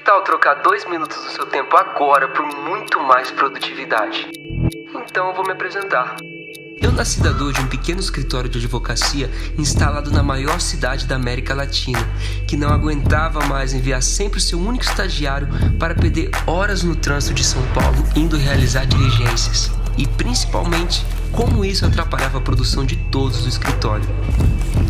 tal trocar 2 minutos do seu tempo agora por muito mais produtividade? Então eu vou me apresentar. Eu nasci da dor de um pequeno escritório de advocacia instalado na maior cidade da América Latina, que não aguentava mais enviar sempre o seu único estagiário para perder horas no trânsito de São Paulo indo realizar diligências. E principalmente, como isso atrapalhava a produção de todos do escritório.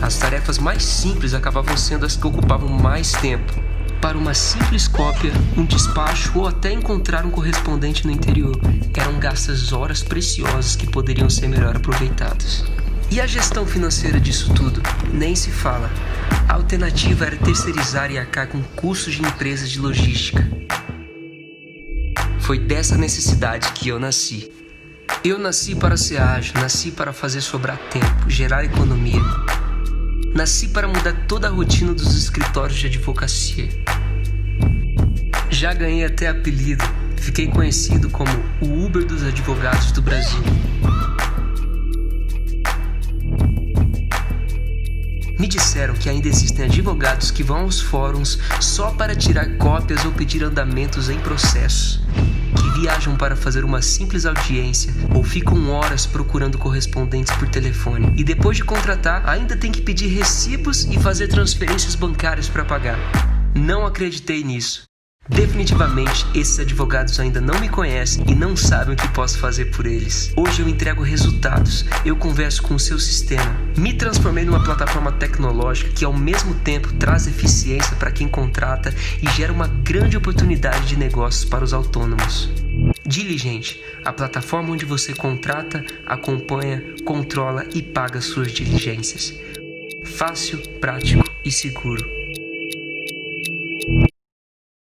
As tarefas mais simples acabavam sendo as que ocupavam mais tempo. Para uma simples cópia, um despacho ou até encontrar um correspondente no interior, eram gastas horas preciosas que poderiam ser melhor aproveitadas. E a gestão financeira disso tudo? Nem se fala. A alternativa era terceirizar e arcar com custos de empresas de logística. Foi dessa necessidade que eu nasci. Eu nasci para ser ágil, nasci para fazer sobrar tempo, gerar economia. Nasci para mudar toda a rotina dos escritórios de advocacia. Já ganhei até apelido. Fiquei conhecido como o Uber dos advogados do Brasil. Me disseram que ainda existem advogados que vão aos fóruns só para tirar cópias ou pedir andamentos em processos, que viajam para fazer uma simples audiência ou ficam horas procurando correspondentes por telefone e depois de contratar ainda tem que pedir recibos e fazer transferências bancárias para pagar. Não acreditei nisso. Definitivamente, esses advogados ainda não me conhecem e não sabem o que posso fazer por eles. Hoje eu entrego resultados, eu converso com o seu sistema. Me transformei numa plataforma tecnológica que ao mesmo tempo traz eficiência para quem contrata e gera uma grande oportunidade de negócios para os autônomos. Diligente, a plataforma onde você contrata, acompanha, controla e paga suas diligências. Fácil, prático e seguro.